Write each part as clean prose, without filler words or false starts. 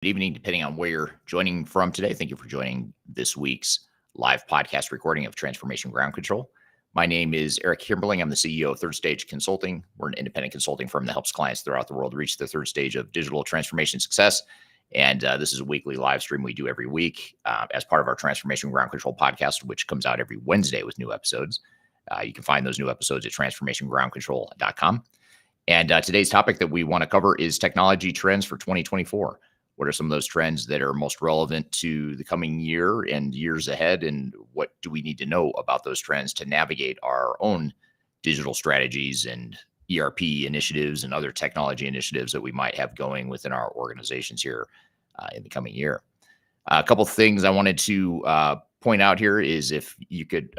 Good evening, depending on where you're joining from today. Thank you for joining this week's live podcast recording of Transformation Ground Control. My name is Eric Kimberling. I'm the CEO of Third Stage Consulting. We're an independent consulting firm that helps clients throughout the world reach the third stage of digital transformation success. And this is a weekly live stream we do every week as part of our Transformation Ground Control podcast, which comes out every Wednesday with new episodes. You can find those new episodes at transformationgroundcontrol.com. And today's topic that we want to cover is technology trends for 2024. What are some of those trends that are most relevant to the coming year and years ahead? And what do we need to know about those trends to navigate our own digital strategies and ERP initiatives and other technology initiatives that we might have going within our organizations here in the coming year? A couple of things I wanted to point out here is if you could,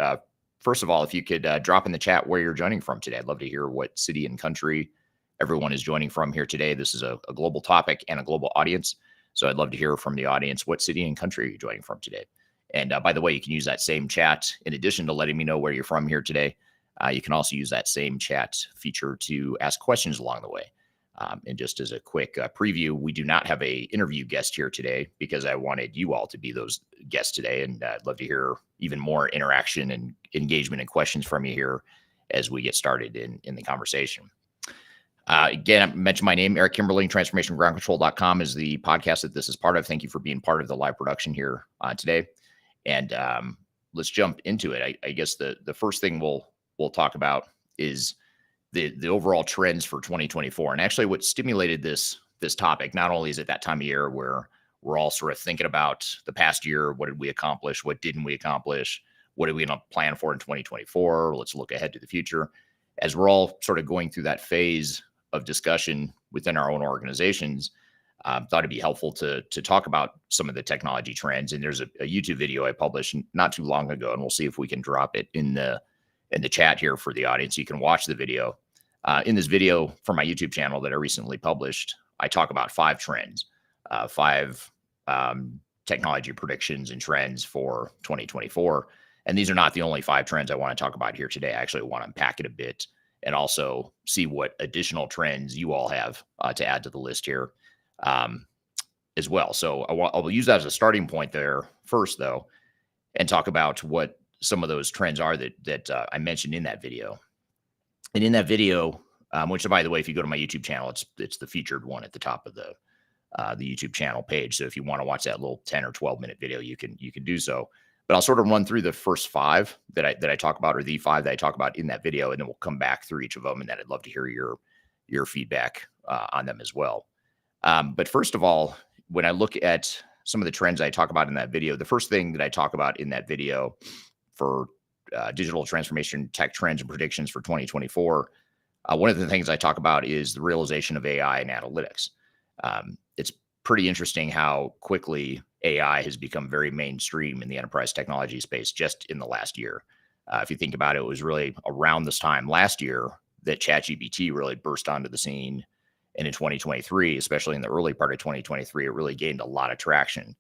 first of all, if you could drop in the chat where you're joining from today. I'd love to hear what city and country everyone is joining from here today. This is a global topic and a global audience. So I'd love to hear from the audience, what city and country are you joining from today? And by the way, you can use that same chat in addition to letting me know where you're from here today. You can also use that same chat feature to ask questions along the way. And just as a quick preview, we do not have a interview guest here today because I wanted you all to be those guests today. And I'd love to hear even more interaction and engagement and questions from you here as we get started in the conversation. Again, I mentioned my name, Eric Kimberling. TransformationGroundControl.com is the podcast that this is part of. Thank you for being part of the live production here today. And let's jump into it. I guess the first thing we'll talk about is the overall trends for 2024. And actually what stimulated this topic, not only is it that time of year where we're all sort of thinking about the past year, what did we accomplish? What didn't we accomplish? What are we going to plan for in 2024? Let's look ahead to the future. As we're all sort of going through that phase of discussion within our own organizations, thought it'd be helpful to talk about some of the technology trends. And there's a YouTube video I published not too long ago, and we'll see if we can drop it in the chat here for the audience. You can watch the video. In this video from my YouTube channel that I recently published, I talk about 5 trends, 5 technology predictions and trends for 2024. And these are not the only 5 trends I want to talk about here today. I actually want to unpack it a bit and also see what additional trends you all have to add to the list here as well. So I'll use that as a starting point there first, though, and talk about what some of those trends are that I mentioned in that video. And in that video, which, by the way, if you go to my YouTube channel, it's the featured one at the top of the YouTube channel page. So if you want to watch that little 10 or 12-minute video, you can do so. But I'll sort of run through the first 5 that I talk about, or the 5 that I talk about in that video, and then we'll come back through each of them. And then I'd love to hear your feedback on them as well. But first of all, when I look at some of the trends I talk about in that video, the first thing that I talk about in that video for digital transformation tech trends and predictions for 2024, one of the things I talk about is the realization of AI and analytics. It's pretty interesting how quickly AI has become very mainstream in the enterprise technology space just in the last year. If you think about it, it was really around this time last year that ChatGPT really burst onto the scene. And in 2023, especially in the early part of 2023, it really gained a lot of traction.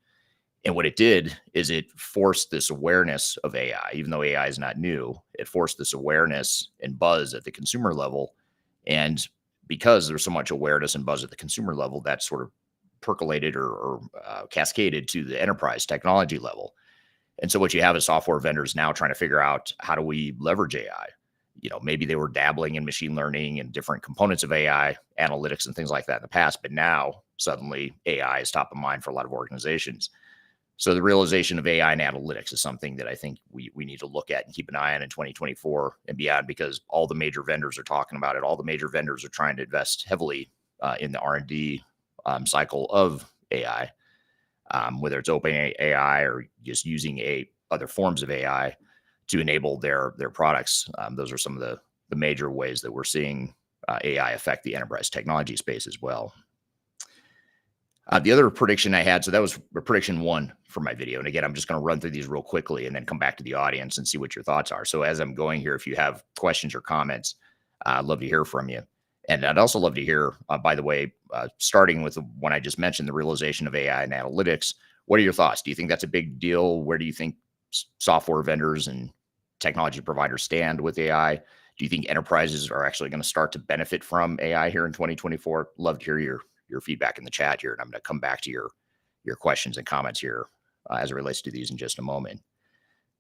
And what it did is it forced this awareness of AI. Even though AI is not new, it forced this awareness and buzz at the consumer level. And because there's so much awareness and buzz at the consumer level, that sort of percolated or cascaded to the enterprise technology level. And so what you have is software vendors now trying to figure out, how do we leverage AI? Maybe they were dabbling in machine learning and different components of AI, analytics and things like that in the past, but now suddenly AI is top of mind for a lot of organizations. So the realization of AI and analytics is something that I think we need to look at and keep an eye on in 2024 and beyond, because all the major vendors are talking about it. All the major vendors are trying to invest heavily in the R&D cycle of AI, whether it's open AI or just using other forms of AI to enable their products. Those are some of the major ways that we're seeing AI affect the enterprise technology space as well. The other prediction I had, so that was prediction 1 for my video. And again, I'm just going to run through these real quickly and then come back to the audience and see what your thoughts are. So as I'm going here, if you have questions or comments, I'd love to hear from you. And I'd also love to hear, by the way, starting with the one I just mentioned, the realization of AI and analytics, what are your thoughts? Do you think that's a big deal? Where do you think software vendors and technology providers stand with AI? Do you think enterprises are actually going to start to benefit from AI here in 2024? Love to hear your feedback in the chat here, and I'm going to come back to your your questions and comments here as it relates to these in just a moment.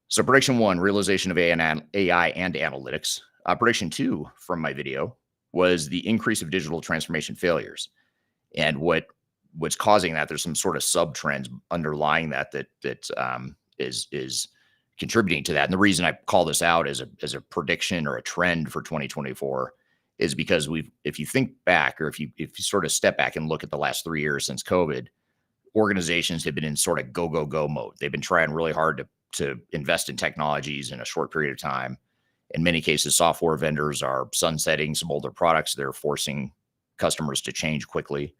So prediction one, realization of AI and analytics. Prediction two from my video was the increase of digital transformation failures. And what's causing that, there's some sort of sub trends underlying that is contributing to that. And the reason I call this out as a prediction or a trend for 2024 is because if you think back, or if you sort of step back and look at the last 3 years since COVID, organizations have been in sort of go mode. They've been trying really hard to invest in technologies in a short period of time. In many cases, software vendors are sunsetting some older products. They're forcing customers to change quickly.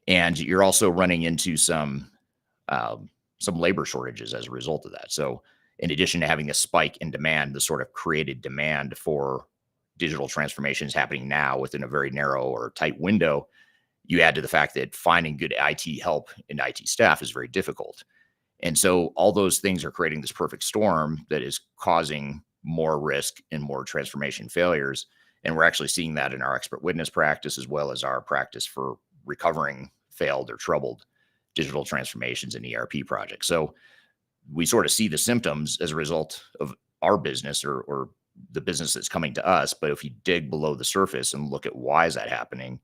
And you're also running into some labor shortages as a result of that. So in addition to having a spike in demand, the sort of created demand for digital transformations happening now within a very narrow or tight window, you add to the fact that finding good IT help and IT staff is very difficult. And so all those things are creating this perfect storm that is causing more risk and more transformation failures. And we're actually seeing that in our expert witness practice, as well as our practice for recovering failed or troubled digital transformations and ERP projects. So we sort of see the symptoms as a result of our business or the business that's coming to us. But if you dig below the surface and look at why is that happening,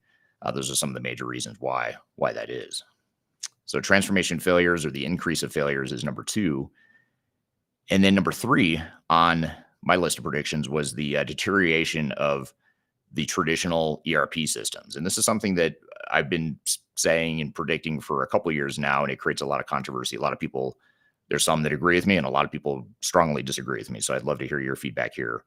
those are some of the major reasons why that is. So transformation failures, or the increase of failures, is number two. And then number three on my list of predictions was the deterioration of the traditional ERP systems. And this is something that I've been saying and predicting for a couple of years now, and it creates a lot of controversy. A lot of people, there's some that agree with me, and a lot of people strongly disagree with me. So I'd love to hear your feedback here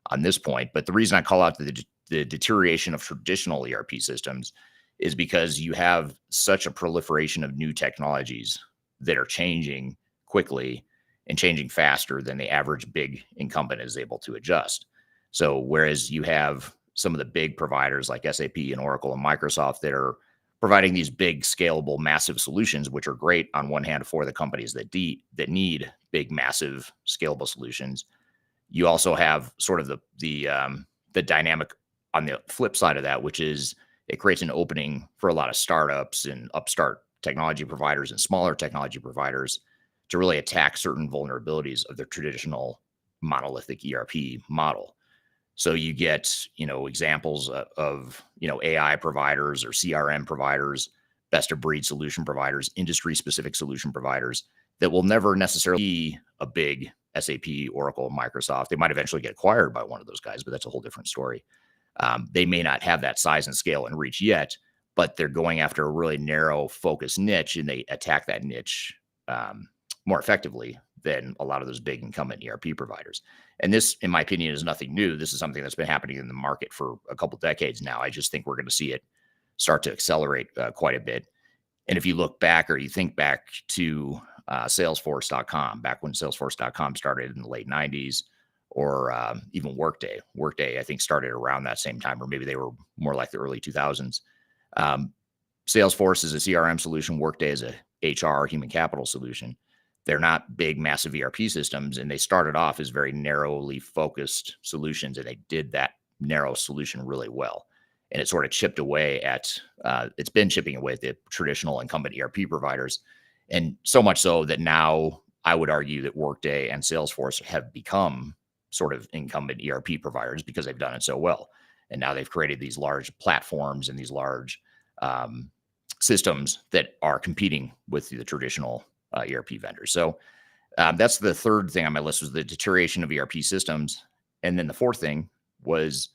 on this point. But the reason I call out the deterioration of traditional ERP systems is because you have such a proliferation of new technologies that are changing quickly and changing faster than the average big incumbent is able to adjust. So whereas you have some of the big providers like SAP and Oracle and Microsoft that are providing these big, scalable, massive solutions, which are great on one hand for the companies that need big, massive, scalable solutions, you also have sort of the dynamic on the flip side of that, which is it creates an opening for a lot of startups and upstart technology providers and smaller technology providers to really attack certain vulnerabilities of their traditional monolithic ERP model. So you get, examples of AI providers or CRM providers, best of breed solution providers, industry specific solution providers that will never necessarily be a big SAP, Oracle, Microsoft. They might eventually get acquired by one of those guys, but that's a whole different story. They may not have that size and scale and reach yet, but they're going after a really narrow focused niche, and they attack that niche more effectively than a lot of those big incumbent ERP providers. And this, in my opinion, is nothing new. This is something that's been happening in the market for a couple decades now. I just think we're going to see it start to accelerate quite a bit. And if you look back, or you think back to Salesforce.com, back when Salesforce.com started in the late 90s, or even Workday. Workday, I think, started around that same time, or maybe they were more like the early 2000s. Salesforce is a CRM solution. Workday is a HR, human capital solution. They're not big, massive ERP systems, and they started off as very narrowly focused solutions, and they did that narrow solution really well. And it sort of chipped away at, it's been chipping away at the traditional incumbent ERP providers. And so much so that now I would argue that Workday and Salesforce have become sort of incumbent ERP providers because they've done it so well. And now they've created these large platforms and these large systems that are competing with the traditional ERP vendors. So that's the third thing on my list, was the deterioration of ERP systems. And then the fourth thing was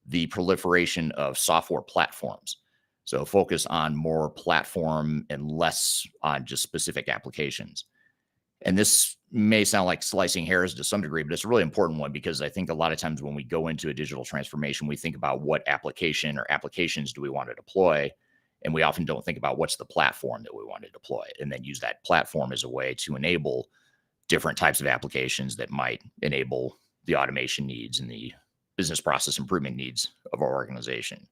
the proliferation of software platforms. So focus on more platform and less on just specific applications. And this may sound like slicing hairs to some degree, but it's a really important one, because I think a lot of times when we go into a digital transformation, we think about what application or applications do we want to deploy. And we often don't think about what's the platform that we want to deploy, and then use that platform as a way to enable different types of applications that might enable the automation needs and the business process improvement needs of our organization.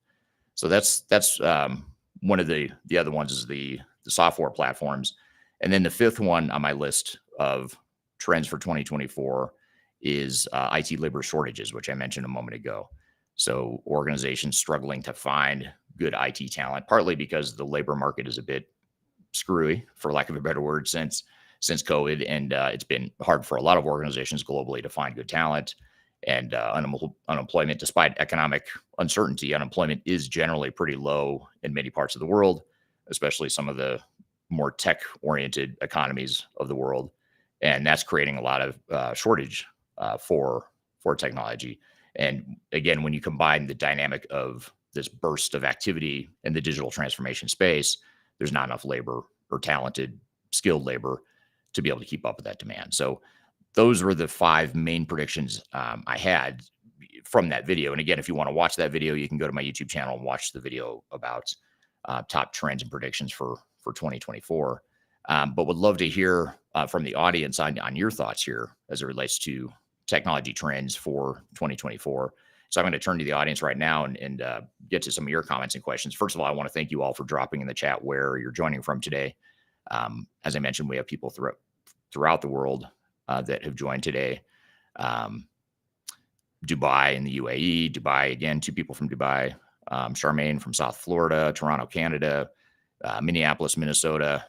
So that's one of the other ones is the software platforms. And then the fifth one on my list of trends for 2024 is IT labor shortages, which I mentioned a moment ago. So organizations struggling to find good IT talent, partly because the labor market is a bit screwy, for lack of a better word, since COVID, and it's been hard for a lot of organizations globally to find good talent. And unemployment, despite economic uncertainty, unemployment is generally pretty low in many parts of the world, especially some of the more tech-oriented economies of the world, and that's creating a lot of shortage for technology. And again, when you combine the dynamic of this burst of activity in the digital transformation space, there's not enough labor or talented, skilled labor to be able to keep up with that demand. So those were the 5 main predictions I had from that video. And again, if you want to watch that video, you can go to my YouTube channel and watch the video about top trends and predictions for 2024. But would love to hear from the audience on your thoughts here as it relates to technology trends for 2024. So I'm going to turn to the audience right now and get to some of your comments and questions. First of all, I want to thank you all for dropping in the chat where you're joining from today. As I mentioned, we have people throughout the world that have joined today. Dubai in the UAE, Dubai again, 2 people from Dubai, Charmaine from South Florida, Toronto, Canada, Minneapolis, Minnesota,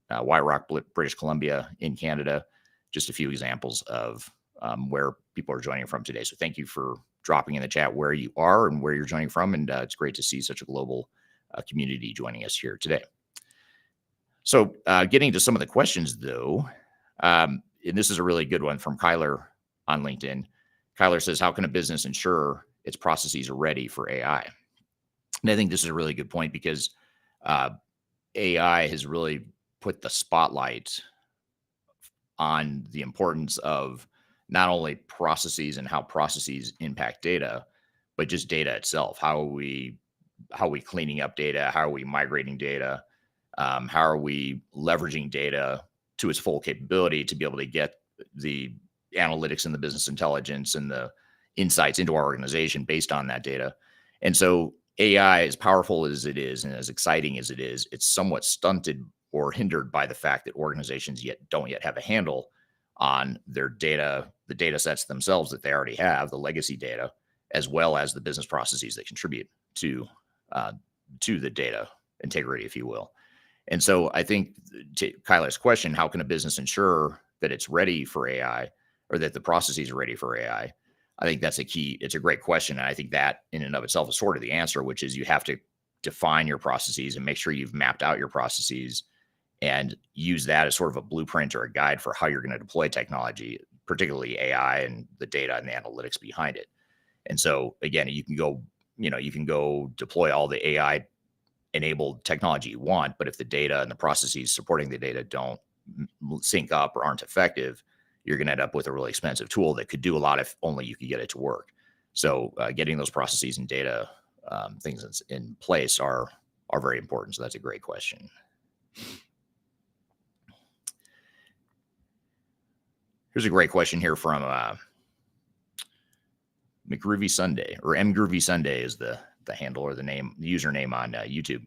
White Rock, British Columbia in Canada. Just a few examples of where people are joining from today. So thank you for dropping in the chat where you are and where you're joining from. And it's great to see such a global community joining us here today. So getting to some of the questions, though, and this is a really good one from Kyler on LinkedIn. Kyler says, how can a business ensure its processes are ready for AI? And I think this is a really good point because AI has really put the spotlight on the importance of not only processes and how processes impact data, but just data itself. How are we cleaning up data? How are we migrating data? How are we leveraging data to its full capability to be able to get the analytics and the business intelligence and the insights into our organization based on that data? And so AI, as powerful as it is and as exciting as it is, it's somewhat stunted or hindered by the fact that organizations don't yet have a handle on their data, the data sets themselves that they already have, the legacy data, as well as the business processes that contribute to the data integrity, if you will. And so I think to Kyler's question, how can a business ensure that it's ready for AI or that the processes are ready for AI? I think that's a key. It's a great question. And I think that in and of itself is sort of the answer, which is you have to define your processes and make sure you've mapped out your processes and use that as sort of a blueprint or a guide for how you're going to deploy technology, particularly AI and the data and the analytics behind it. And so again, you can go deploy all the AI enabled technology you want, but if the data and the processes supporting the data don't sync up or aren't effective, you're going to end up with a really expensive tool that could do a lot if only you could get it to work. So getting those processes and data things in place are very important. So that's a great question. Here's a great question here from McGroovy Sunday, or MGroovy Sunday is the handle or the username on YouTube.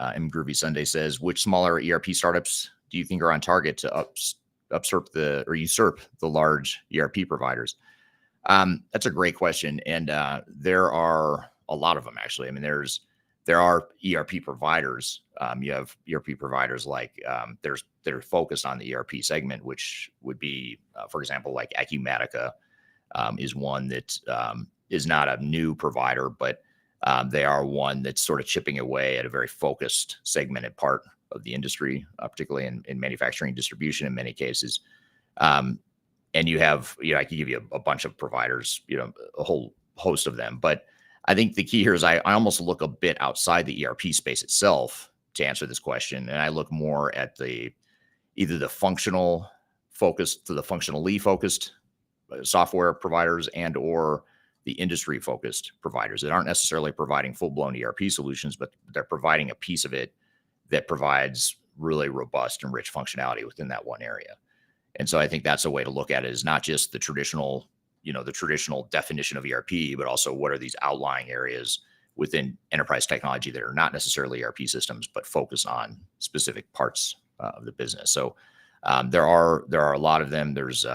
MGroovy Sunday says, which smaller ERP startups do you think are on target to usurp the large ERP providers? That's a great question, and there are a lot of them actually. I mean, there are ERP providers. You have ERP providers like they're focused on the ERP segment, which would be, for example, like Acumatica is one that is not a new provider, but they are one that's sort of chipping away at a very focused segmented part of the industry, particularly in manufacturing distribution in many cases. And you have, I could give you a bunch of providers, a whole host of them. But I think the key here is I almost look a bit outside the ERP space itself to answer this question. And I look more at either the functionally focused software providers and or the industry focused providers that aren't necessarily providing full-blown ERP solutions, but they're providing a piece of it that provides really robust and rich functionality within that one area. And so I think that's a way to look at it, is not just the traditional definition of ERP, but also what are these outlying areas within enterprise technology that are not necessarily ERP systems, but focus on specific parts of the business. So there are a lot of them. There's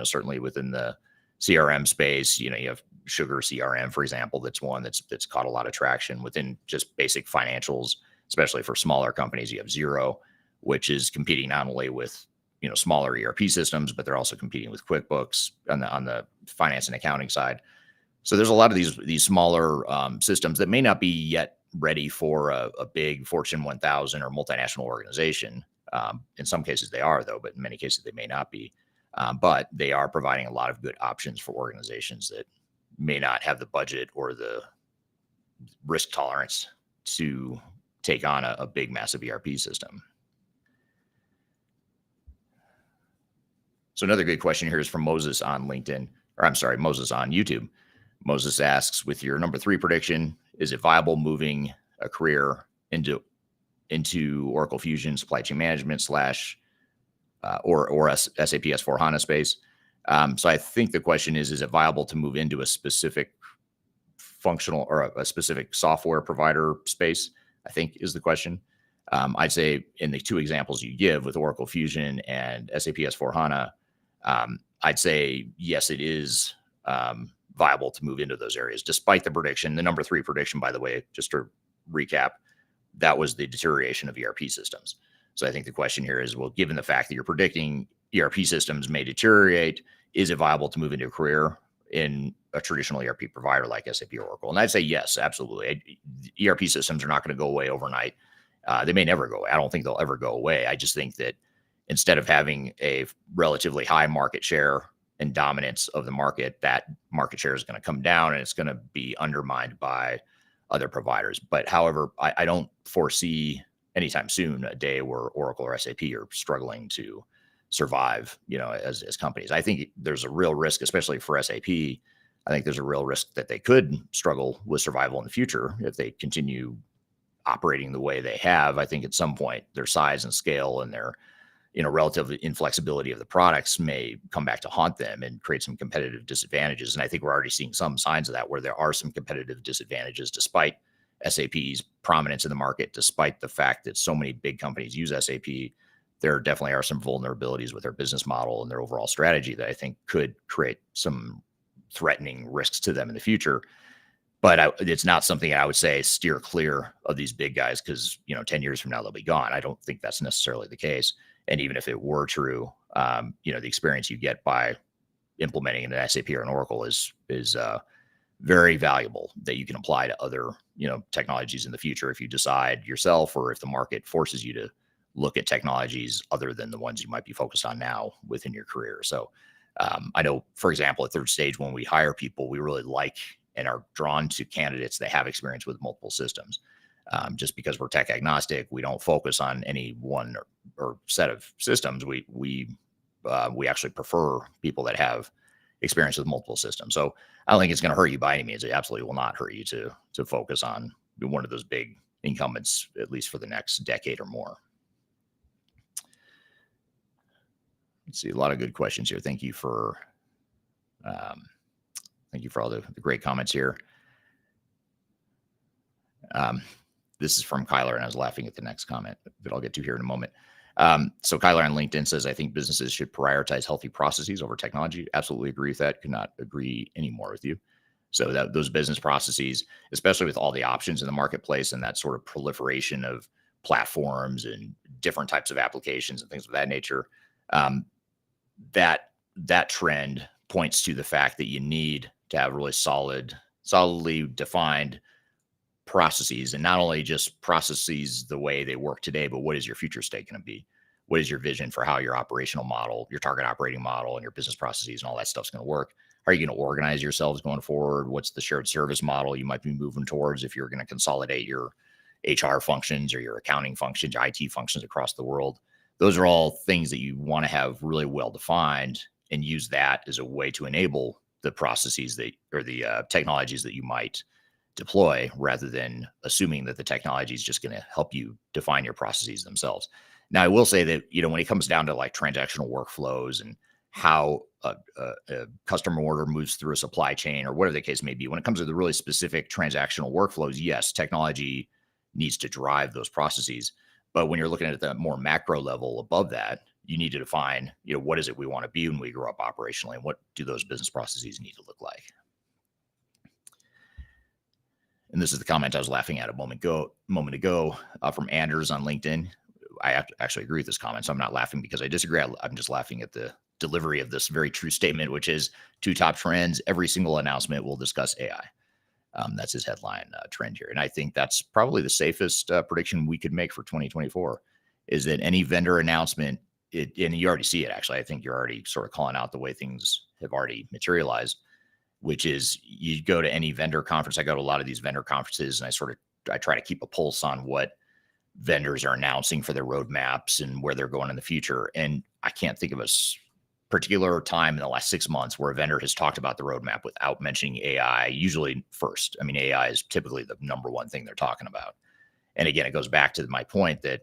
certainly within the CRM space, you have Sugar CRM, for example. That's one that's caught a lot of traction within just basic financials, especially for smaller companies. You have Xero, which is competing not only with smaller ERP systems, but they're also competing with QuickBooks on the finance and accounting side. So there's a lot of these smaller systems that may not be yet ready for a big Fortune 1000 or multinational organization. In some cases they are, though, but in many cases they may not be. But they are providing a lot of good options for organizations that may not have the budget or the risk tolerance to take on a big, massive ERP system. So another good question here is from Moses on LinkedIn, or I'm sorry, Moses on YouTube. Moses asks, with your number 3 prediction, is it viable moving a career into Oracle Fusion supply chain management slash or SAP S/4HANA space? So I think the question is it viable to move into a specific functional or a specific software provider space, I think is the question. I'd say in the 2 examples you give with Oracle Fusion and SAP S/4HANA, I'd say, yes, it is viable to move into those areas, despite the prediction. The number 3 prediction, by the way, just to recap, that was the deterioration of ERP systems. So I think the question here is, well, given the fact that you're predicting ERP systems may deteriorate, is it viable to move into a career in a traditional ERP provider like SAP or Oracle? And I'd say yes, absolutely. ERP systems are not going to go away overnight. They may never go away. I don't think they'll ever go away. I just think that instead of having a relatively high market share and dominance of the market, that market share is going to come down and it's going to be undermined by other providers. But however, I don't foresee anytime soon a day where Oracle or SAP are struggling to survive, as companies. I think there's a real risk, especially for SAP. I think there's a real risk that they could struggle with survival in the future if they continue operating the way they have. I think at some point their size and scale and their relative inflexibility of the products may come back to haunt them and create some competitive disadvantages. And I think we're already seeing some signs of that, where there are some competitive disadvantages despite SAP's prominence in the market, despite the fact that so many big companies use SAP. There definitely are some vulnerabilities with their business model and their overall strategy that I think could create some threatening risks to them in the future. But it's not something I would say steer clear of these big guys because, 10 years from now, they'll be gone. I don't think that's necessarily the case. And even if it were true, the experience you get by implementing an SAP or an Oracle is very valuable that you can apply to other, technologies in the future if you decide yourself or if the market forces you to look at technologies other than the ones you might be focused on now within your career. So I know, for example, at Third Stage, when we hire people, we really like and are drawn to candidates that have experience with multiple systems. Just because we're tech agnostic, we don't focus on any one or set of systems. We actually prefer people that have experience with multiple systems. So I don't think it's going to hurt you by any means. It absolutely will not hurt you to focus on one of those big incumbents, at least for the next decade or more. Let's see, a lot of good questions here. Thank you for all the great comments here. This is from Kyler, and I was laughing at the next comment that I'll get to here in a moment. So Kyler on LinkedIn says, I think businesses should prioritize healthy processes over technology. Absolutely agree with that. Could not agree any more with you. So that those business processes, especially with all the options in the marketplace and that sort of proliferation of platforms and different types of applications and things of that nature, that trend points to the fact that you need to have really solidly defined processes, and not only just processes the way they work today, but what is your future state going to be? What is your vision for how your operational model, your target operating model, and your business processes and all that stuff's going to work? How are you going to organize yourselves going forward? What's the shared service model you might be moving towards if you're going to consolidate your HR functions or your accounting functions, your IT functions across the world? Those are all things that you want to have really well defined and use that as a way to enable the processes or the technologies that you might deploy, rather than assuming that the technology is just going to help you define your processes themselves. Now, I will say that, when it comes down to like transactional workflows and how a customer order moves through a supply chain or whatever the case may be, when it comes to the really specific transactional workflows, yes, technology needs to drive those processes. But when you're looking at the more macro level above that, you need to define, what is it we want to be when we grow up operationally, and what do those business processes need to look like? And this is the comment I was laughing at a moment ago from Anders on LinkedIn. actually agree with this comment. So I'm not laughing because I disagree. I'm just laughing at the delivery of this very true statement, which is two top trends. Every single announcement will discuss AI. That's his headline trend here. And I think that's probably the safest prediction we could make for 2024 is that any vendor announcement, and you already see it actually. I think you're already sort of calling out the way things have already materialized, which is you go to any vendor conference. I go to a lot of these vendor conferences and I try to keep a pulse on what vendors are announcing for their roadmaps and where they're going in the future. And I can't think of a particular time in the last 6 months where a vendor has talked about the roadmap without mentioning AI, usually first. I mean, AI is typically the number one thing they're talking about. And again, it goes back to my point that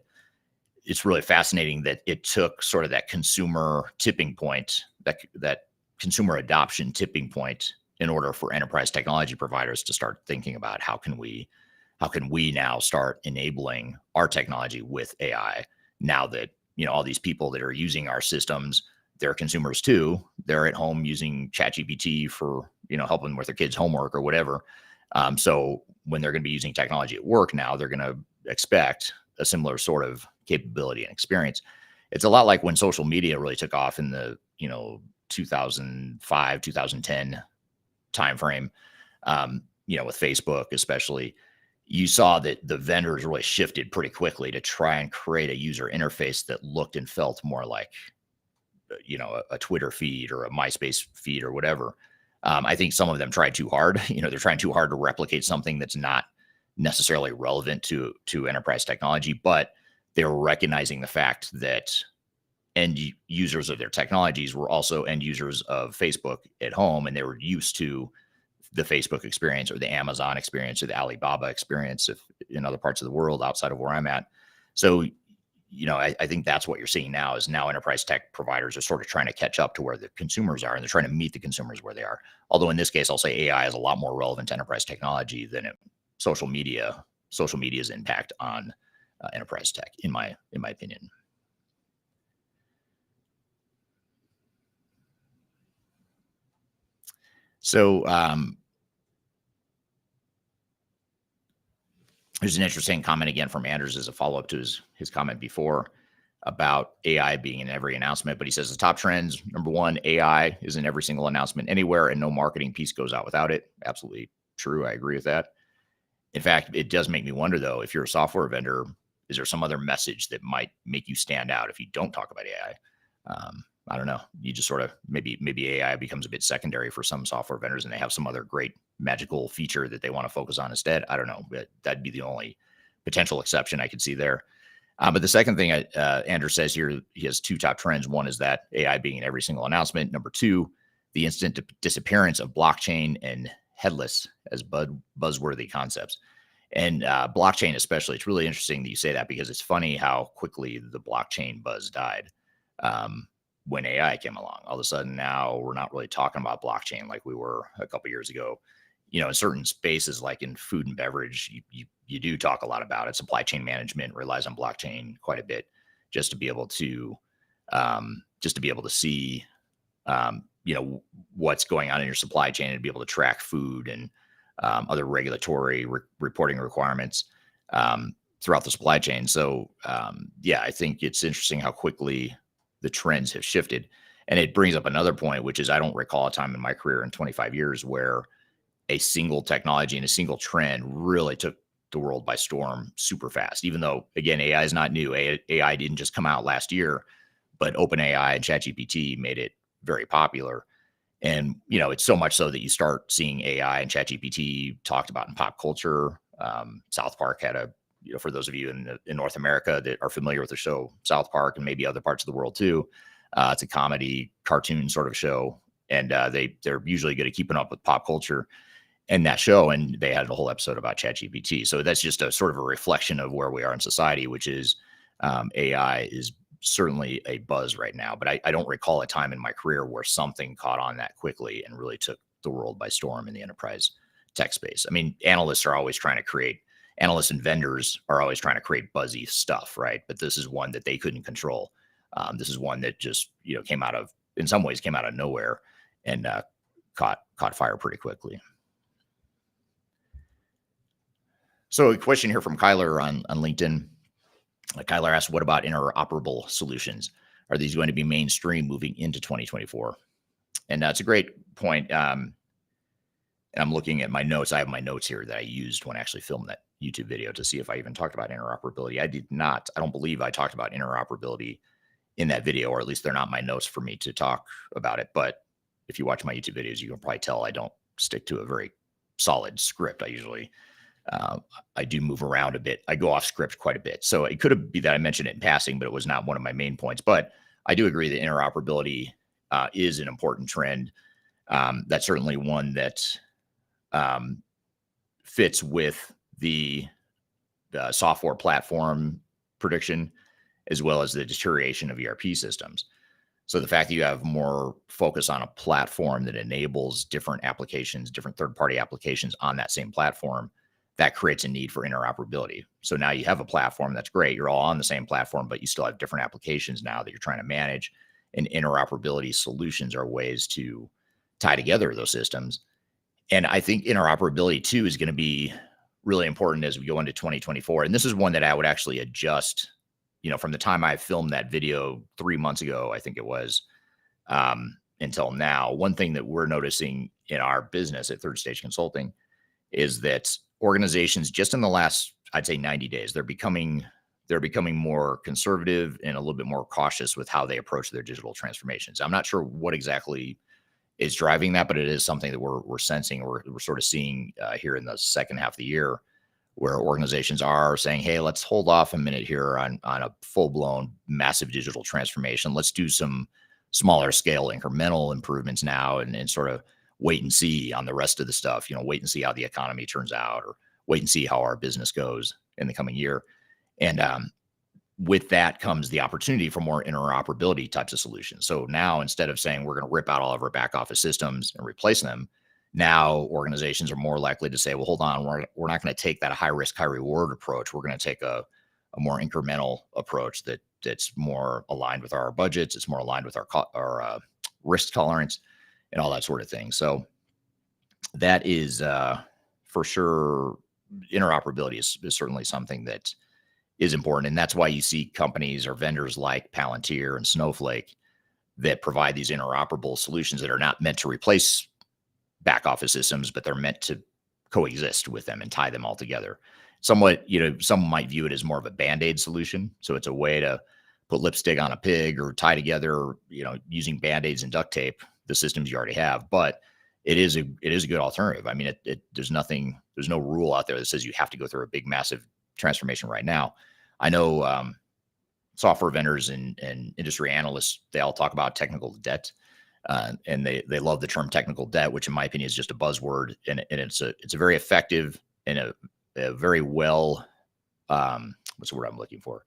it's really fascinating that it took sort of that consumer tipping point, that consumer adoption tipping point in order for enterprise technology providers to start thinking about how can we now start enabling our technology with AI now that, all these people that are using our systems, they're consumers too. They're at home using ChatGPT for, helping with their kids' homework or whatever. So when they're going to be using technology at work now, they're going to expect a similar sort of capability and experience. It's a lot like when social media really took off in the, 2005, 2010 timeframe, with Facebook especially. You saw that the vendors really shifted pretty quickly to try and create a user interface that looked and felt more like, a Twitter feed or a MySpace feed or whatever. I think some of them tried too hard. They're trying too hard to replicate something that's not necessarily relevant to enterprise technology, but they were recognizing the fact that end users of their technologies were also end users of Facebook at home, and they were used to the Facebook experience or the Amazon experience or the Alibaba experience if in other parts of the world outside of where I'm at. So, I think that's what you're seeing now is now enterprise tech providers are sort of trying to catch up to where the consumers are, and they're trying to meet the consumers where they are. Although in this case, I'll say AI is a lot more relevant to enterprise technology than social media's impact on enterprise tech, in my opinion. So there's an interesting comment again from Anders as a follow-up to his comment before about AI being in every announcement. But he says the top trends, number one, AI is in every single announcement anywhere, and no marketing piece goes out without it. Absolutely true. I agree with that. In fact, it does make me wonder, though, if you're a software vendor, is there some other message that might make you stand out if you don't talk about AI? I don't know. You just sort of maybe AI becomes a bit secondary for some software vendors, and they have some other great magical feature that they want to focus on instead. I don't know, but that'd be the only potential exception I could see there. But the second thing Andrew says here, he has two top trends. One is that AI being in every single announcement. Number two, the instant disappearance of blockchain and headless as buzzworthy concepts. And blockchain especially, it's really interesting that you say that because it's funny how quickly the blockchain buzz died. When AI came along, all of a sudden now we're not really talking about blockchain like we were a couple years ago. In certain spaces like in food and beverage, you do talk a lot about it. Supply chain management relies on blockchain quite a bit just to be able to see what's going on in your supply chain and be able to track food and other regulatory reporting requirements throughout the supply chain. So I think it's interesting how quickly the trends have shifted. And it brings up another point, which is I don't recall a time in my career in 25 years where a single technology and a single trend really took the world by storm super fast. Even though, again, AI is not new. AI didn't just come out last year, but OpenAI and ChatGPT made it very popular. And, it's so much so that you start seeing AI and ChatGPT talked about in pop culture. South Park had for those of you in North America that are familiar with the show South Park and maybe other parts of the world too, it's a comedy cartoon sort of show. And they're usually good at keeping up with pop culture in that show. And they had a whole episode about ChatGPT. So that's just a sort of a reflection of where we are in society, which is AI is certainly a buzz right now. But I don't recall a time in my career where something caught on that quickly and really took the world by storm in the enterprise tech space. I mean, analysts and vendors are always trying to create buzzy stuff, right? But this is one that they couldn't control. This is one that just in some ways came out of nowhere and caught fire pretty quickly. So a question here from Kyler on LinkedIn. Kyler asked, what about interoperable solutions? Are these going to be mainstream moving into 2024? And that's a great point. And I'm looking at my notes. I have my notes here that I used when I actually filmed that YouTube video to see if I even talked about interoperability. I did not. I don't believe I talked about interoperability in that video, or at least they're not my notes for me to talk about it. But if you watch my YouTube videos, you can probably tell I don't stick to a very solid script. Uh, I do move around a bit. I go off script quite a bit. So it could be that I mentioned it in passing, but it was not one of my main points. But I do agree that interoperability is an important trend. That's certainly one that fits with the software platform prediction, as well as the deterioration of ERP systems. So the fact that you have more focus on a platform that enables different applications, different third-party applications on that same platform, that creates a need for interoperability. So now you have a platform that's great. You're all on the same platform, but you still have different applications now that you're trying to manage. And interoperability solutions are ways to tie together those systems. And I think interoperability too is going to be really important as we go into 2024. And this is one that I would actually adjust, from the time I filmed that video 3 months ago, I think it was, until now. One thing that we're noticing in our business at Third Stage Consulting is that organizations, just in the last, I'd say 90 days, they're becoming more conservative and a little bit more cautious with how they approach their digital transformations. I'm not sure what exactly is driving that, but it is something that we're sensing, we're sort of seeing here in the second half of the year, where organizations are saying, hey, let's hold off a minute here on a full-blown massive digital transformation. Let's do some smaller scale incremental improvements now and sort of wait and see on the rest of the stuff, wait and see how the economy turns out, or wait and see how our business goes in the coming year. And with that comes the opportunity for more interoperability types of solutions. So now, instead of saying we're going to rip out all of our back office systems and replace them, now organizations are more likely to say, well, hold on, we're not going to take that high risk, high reward approach. We're going to take a more incremental approach that's more aligned with our budgets. It's more aligned with our risk tolerance and all that sort of thing. So that is for sure, interoperability is certainly something that is important. And that's why you see companies or vendors like Palantir and Snowflake that provide these interoperable solutions that are not meant to replace back office systems, but they're meant to coexist with them and tie them all together. Somewhat, some might view it as more of a Band-Aid solution. So it's a way to put lipstick on a pig or tie together, using Band-Aids and duct tape, the systems you already have. But it is a good alternative. I mean, there's no rule out there that says you have to go through a big, massive transformation right now. I know software vendors and industry analysts, they all talk about technical debt. And they love the term technical debt, which in my opinion is just a buzzword. And it's a very effective and a very well, what's the word I'm looking for?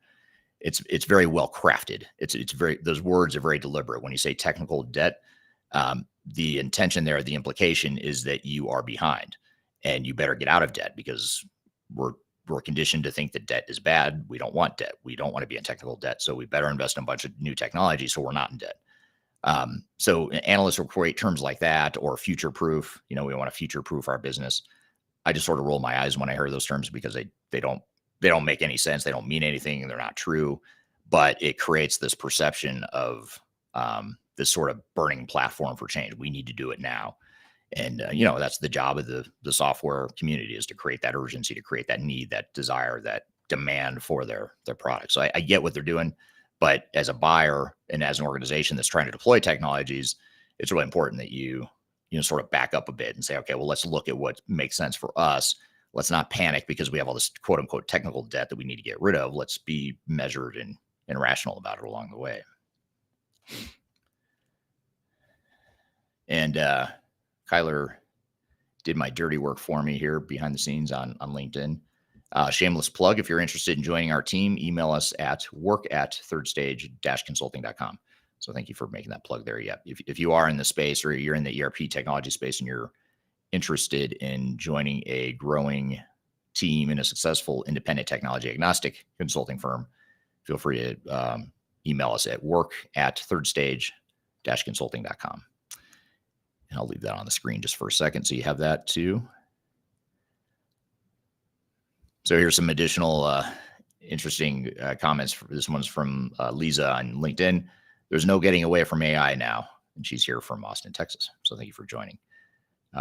It's very well crafted. Those words are very deliberate. When you say technical debt, the intention there, the implication is that you are behind and you better get out of debt, because we're conditioned to think that debt is bad. We don't want debt. We don't want to be in technical debt. So we better invest in a bunch of new technology so we're not in debt. So analysts will create terms like that, or future proof. We want to future proof our business. I just sort of roll my eyes when I hear those terms, because they don't make any sense. They don't mean anything, and they're not true. But it creates this perception of this sort of burning platform for change. We need to do it now. And, that's the job of the software community, is to create that urgency, to create that need, that desire, that demand for their product. So I get what they're doing, but as a buyer and as an organization that's trying to deploy technologies, it's really important that you sort of back up a bit and say, okay, well, let's look at what makes sense for us. Let's not panic because we have all this quote unquote technical debt that we need to get rid of. Let's be measured and rational about it along the way. And, Kyler did my dirty work for me here behind the scenes on LinkedIn. Shameless plug. If you're interested in joining our team, email us at work@thirdstage-consulting.com. So thank you for making that plug there. Yeah. If you are in the space, or you're in the ERP technology space, and you're interested in joining a growing team in a successful independent technology agnostic consulting firm, feel free to email us at work@thirdstage-consulting.com. And I'll leave that on the screen just for a second so you have that too. So here's some additional interesting comments. This one's from Lisa on LinkedIn. There's no getting away from AI now, and she's here from Austin, Texas. So thank you for joining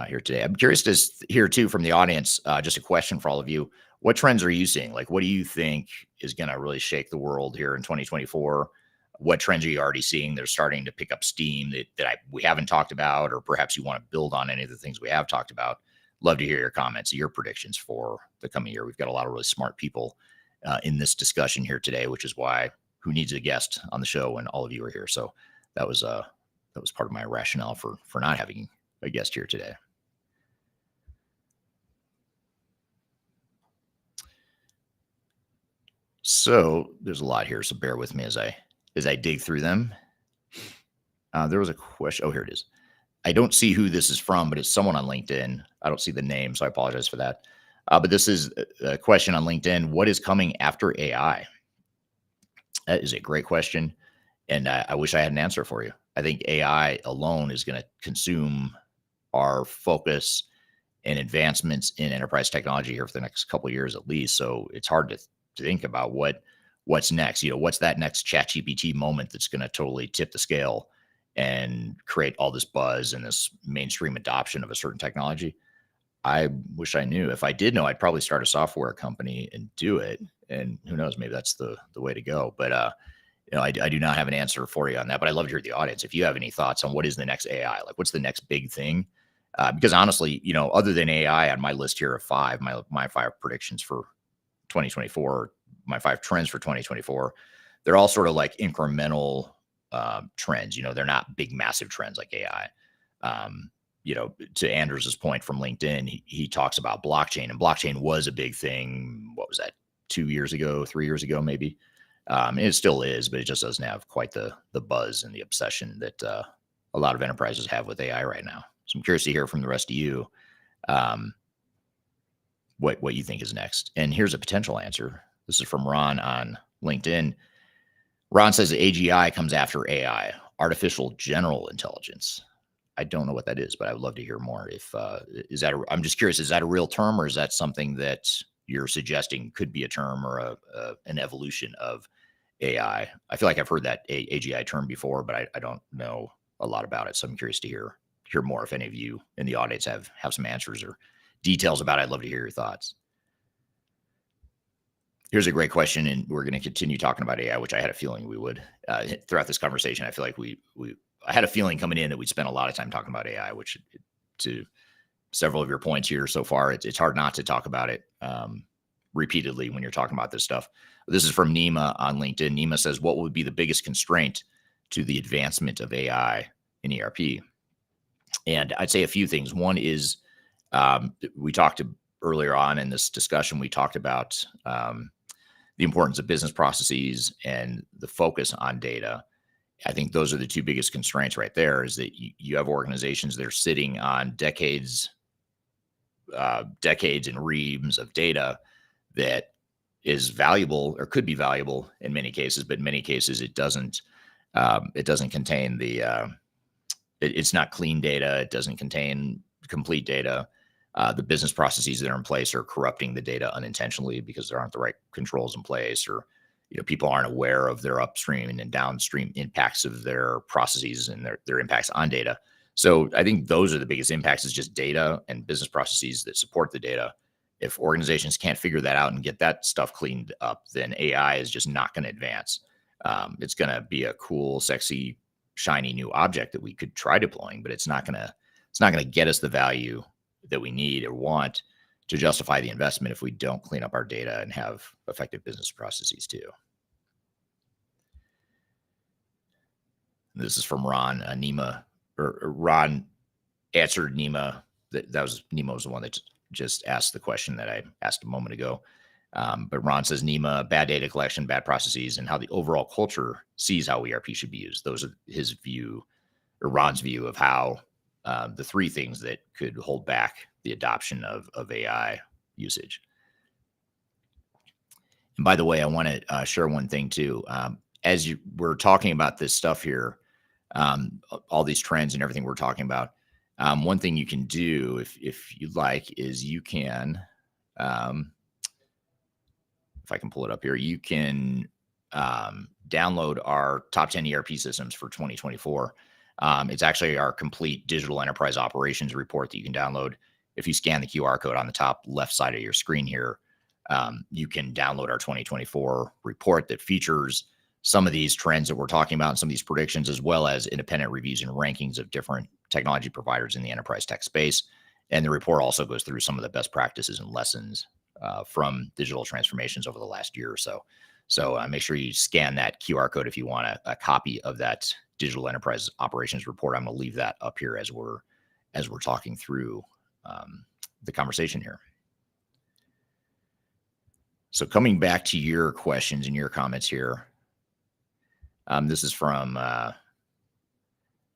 here today. I'm curious to hear too from the audience. Just a question for all of you: what trends are you seeing? Like, what do you think is going to really shake the world here in 2024? What trends are you already seeing that are starting to pick up steam that we haven't talked about, or perhaps you want to build on any of the things we have talked about? Love to hear your comments, your predictions for the coming year. We've got a lot of really smart people in this discussion here today, which is why who needs a guest on the show when all of you are here. So that was part of my rationale for not having a guest here today. So there's a lot here, so bear with me as I dig through them. There was a question. Oh, here it is. I don't see who this is from, but it's someone on LinkedIn. I don't see the name, so I apologize for that. But this is a question on LinkedIn. What is coming after AI? That is a great question, and I wish I had an answer for you. I think AI alone is going to consume our focus and advancements in enterprise technology here for the next couple of years at least. So it's hard to think about what's next. What's that next ChatGPT moment that's going to totally tip the scale and create all this buzz and this mainstream adoption of a certain technology. I wish I knew. If I did know, I'd probably start a software company and do it. And who knows, maybe that's the way to go. But I do not have an answer for you on that. But I'd love to hear the audience if you have any thoughts on what is the next AI, like what's the next big thing. Because honestly, other than AI on my list here of five, my five predictions for 2024, my five trends for 2024, they're all sort of like incremental trends. They're not big, massive trends like AI. To Andrews's point from LinkedIn, he talks about blockchain, and blockchain was a big thing. What was that? 2 years ago, 3 years ago, maybe. And it still is, but it just doesn't have quite the buzz and the obsession that a lot of enterprises have with AI right now. So I'm curious to hear from the rest of you what you think is next. And here's a potential answer. This is from Ron on LinkedIn. Ron says AGI comes after AI, artificial general intelligence. I don't know what that is, but I would love to hear more. I'm just curious, is that a real term, or is that something that you're suggesting could be a term or an evolution of AI? I feel like I've heard that AGI term before, but I don't know a lot about it. So I'm curious to hear more. If any of you in the audience have some answers or details about it, I'd love to hear your thoughts. Here's a great question, and we're going to continue talking about AI, which I had a feeling we would throughout this conversation. I feel like I had a feeling coming in that we'd spend a lot of time talking about AI, which to several of your points here so far, it's hard not to talk about it repeatedly when you're talking about this stuff. This is from Nima on LinkedIn. Nima says, what would be the biggest constraint to the advancement of AI in ERP? And I'd say a few things. One is we talked earlier on in this discussion, we talked about the importance of business processes and the focus on data. I think those are the two biggest constraints right there, is that you have organizations that are sitting on decades and reams of data that is valuable or could be valuable in many cases, but in many cases it doesn't contain it's not clean data. It doesn't contain complete data. The business processes that are in place are corrupting the data unintentionally because there aren't the right controls in place, or people aren't aware of their upstream and downstream impacts of their processes and their impacts on data. So I think those are the biggest impacts, is just data and business processes that support the data. If organizations can't figure that out and get that stuff cleaned up, then AI is just not going to advance. It's going to be a cool, sexy, shiny new object that we could try deploying, but it's not going to get us the value that we need or want to justify the investment if we don't clean up our data and have effective business processes too. This is from Ron. Ron answered Nima. Nima was the one that just asked the question that I asked a moment ago. But Ron says Nima, bad data collection, bad processes, and how the overall culture sees how ERP should be used. Those are his view, or Ron's view, of how the three things that could hold back the adoption of AI usage. And by the way, I want to share one thing too. As we're talking about this stuff here, all these trends and everything we're talking about, one thing you can do if you'd like is you can if I can pull it up here, you can download our top 10 ERP systems for 2024. It's actually our complete digital enterprise operations report that you can download. If you scan the QR code on the top left side of your screen here, you can download our 2024 report that features some of these trends that we're talking about and some of these predictions, as well as independent reviews and rankings of different technology providers in the enterprise tech space. And the report also goes through some of the best practices and lessons from digital transformations over the last year or so. So make sure you scan that QR code if you want a copy of that digital enterprise operations report. I'm going to leave that up here as we're talking through the conversation here. So coming back to your questions and your comments here, this is from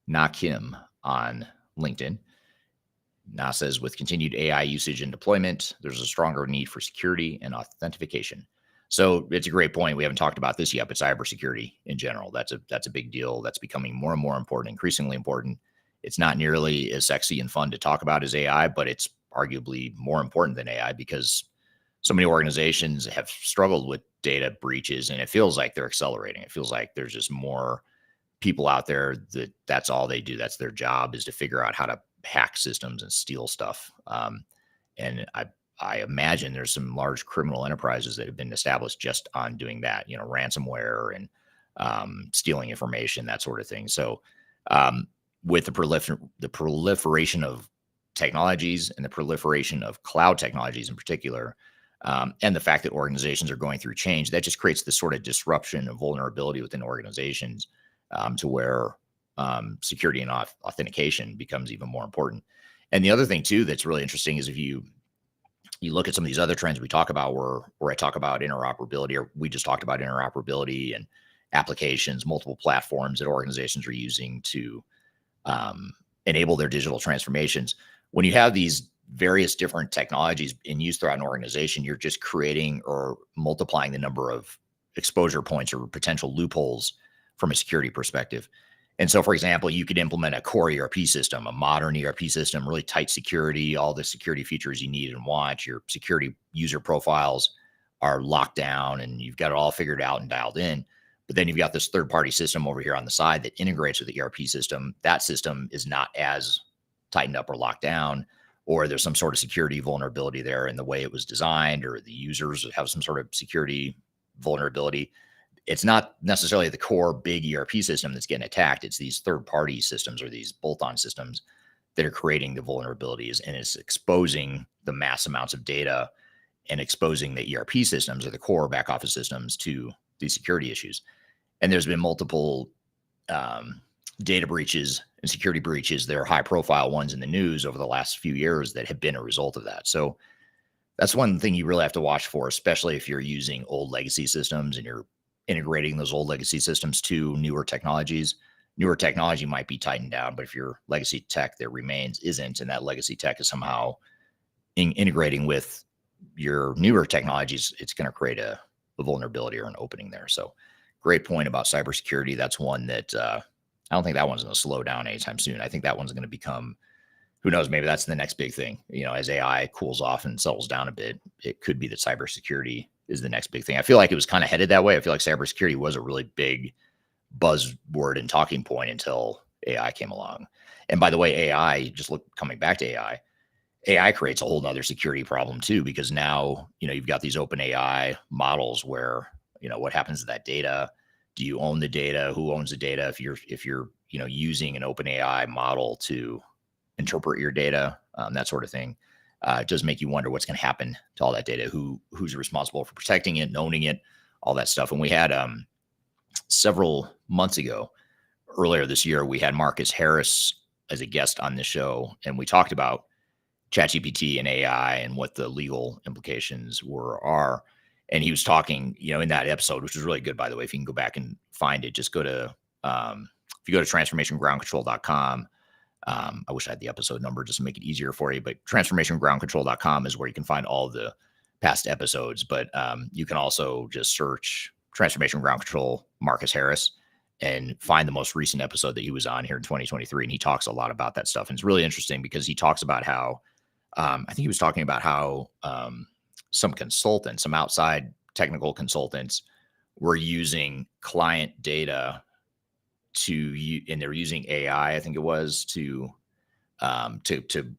Na Kim on LinkedIn. Na says, with continued AI usage and deployment, there's a stronger need for security and authentication. So it's a great point. We haven't talked about this yet, but cybersecurity in general, that's a big deal. That's becoming more and more important, increasingly important. It's not nearly as sexy and fun to talk about as AI, but it's arguably more important than AI because so many organizations have struggled with data breaches, and it feels like they're accelerating. It feels like there's just more people out there that's all they do. That's their job, is to figure out how to hack systems and steal stuff. And I imagine there's some large criminal enterprises that have been established just on doing that, ransomware and stealing information, that sort of thing. So with the proliferation of technologies and the proliferation of cloud technologies in particular, and the fact that organizations are going through change, that just creates this sort of disruption of vulnerability within organizations to where security and authentication becomes even more important. And the other thing too that's really interesting is if you look at some of these other trends we talk about, where I talk about interoperability, or we just talked about interoperability and applications, multiple platforms that organizations are using to enable their digital transformations. When you have these various different technologies in use throughout an organization, you're just creating or multiplying the number of exposure points or potential loopholes from a security perspective. And so, for example, you could implement a core ERP system, a modern ERP system, really tight security, all the security features you need and want. Your security user profiles are locked down and you've got it all figured out and dialed in. But then you've got this third-party system over here on the side that integrates with the ERP system. That system is not as tightened up or locked down, or there's some sort of security vulnerability there in the way it was designed, or the users have some sort of security vulnerability. It's not necessarily the core big ERP system that's getting attacked. It's these third-party systems or these bolt-on systems that are creating the vulnerabilities, and it's exposing the mass amounts of data and exposing the ERP systems or the core back office systems to these security issues. And there's been multiple data breaches and security breaches. There are high-profile ones in the news over the last few years that have been a result of that. So that's one thing you really have to watch for, especially if you're using old legacy systems and you're integrating those old legacy systems to newer technologies. Newer technology might be tightened down, but if your legacy tech that remains isn't, and that legacy tech is somehow integrating with your newer technologies, it's going to create a vulnerability or an opening there. So great point about cybersecurity. That's one that I don't think that one's going to slow down anytime soon. I think that one's going to become, who knows, maybe that's the next big thing. As AI cools off and settles down a bit, it could be that cybersecurity is the next big thing. I feel like it was kind of headed that way. I feel like cybersecurity was a really big buzzword and talking point until AI came along. And by the way, coming back to AI creates a whole nother security problem too, because now, you've got these open AI models where, what happens to that data? Do you own the data? Who owns the data? If you're using an open AI model to interpret your data, that sort of thing. It does make you wonder what's going to happen to all that data, who's responsible for protecting it and owning it, all that stuff. And we had several months ago, earlier this year, we had Marcus Harris as a guest on the show, and we talked about ChatGPT and AI and what the legal implications are. And he was talking, in that episode, which was really good, by the way. If you can go back and find it, just go to if you go to transformationgroundcontrol.com. I wish I had the episode number just to make it easier for you, but transformationgroundcontrol.com is where you can find all the past episodes. But you can also just search Transformation Ground Control Marcus Harris and find the most recent episode that he was on here in 2023. And he talks a lot about that stuff. And it's really interesting because he talks about how, I think he was talking about how some consultants, some outside technical consultants were using client data and they're using AI, I think it was, to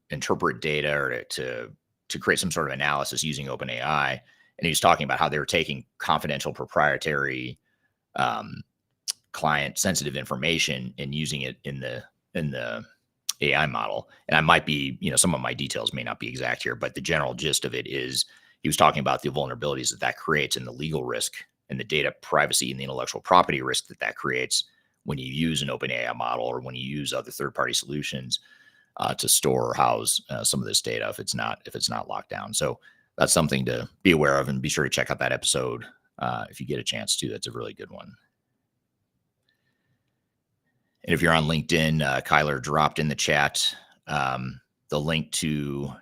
interpret data or to create some sort of analysis using OpenAI. And he was talking about how they were taking confidential, proprietary, um, client sensitive information and using it in the AI model. And I might be, some of my details may not be exact here, but the general gist of it is he was talking about the vulnerabilities that creates and the legal risk and the data privacy and the intellectual property risk that creates when you use an OpenAI model or when you use other third-party solutions to store or house some of this data if it's not locked down. So that's something to be aware of, and be sure to check out that episode if you get a chance to. That's a really good one. And if you're on LinkedIn, Kyler dropped in the chat the link to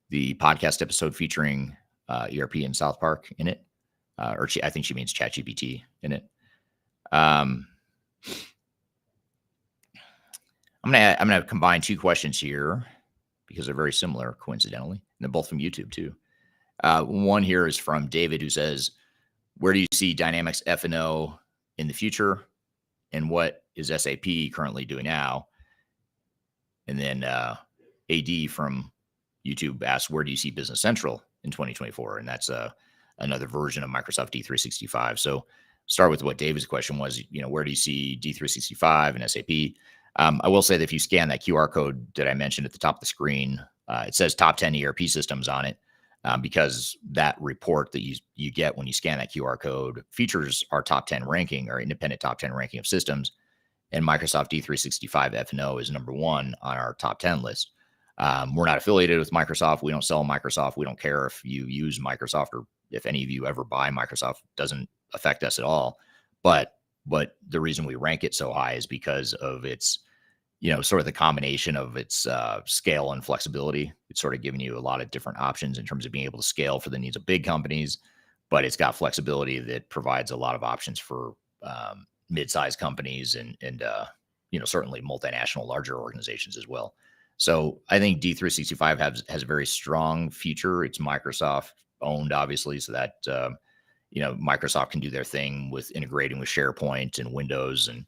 the podcast episode featuring ERP in South Park in it, I think she means ChatGPT in it. I'm gonna combine two questions here because they're very similar, coincidentally, and they're both from YouTube too. One here is from David, who says, "Where do you see Dynamics F&O in the future, and what is SAP currently doing now?" And then AD from YouTube asks, "Where do you see Business Central in 2024?" And that's another version of Microsoft D365. So start with what David's question was, where do you see D365 and SAP? I will say that if you scan that QR code that I mentioned at the top of the screen, it says top 10 ERP systems on it, because that report that you get when you scan that QR code features our top 10 ranking, our independent top 10 ranking of systems. And Microsoft D365 F&O is number one on our top 10 list. We're not affiliated with Microsoft. We don't sell Microsoft. We don't care if you use Microsoft or if any of you ever buy Microsoft. It doesn't affect us at all. But the reason we rank it so high is because of its, sort of the combination of its scale and flexibility. It's sort of giving you a lot of different options in terms of being able to scale for the needs of big companies, but it's got flexibility that provides a lot of options for mid-sized companies and certainly multinational, larger organizations as well. So I think D365 has a very strong future. It's Microsoft owned, obviously, so that Microsoft can do their thing with integrating with SharePoint and Windows and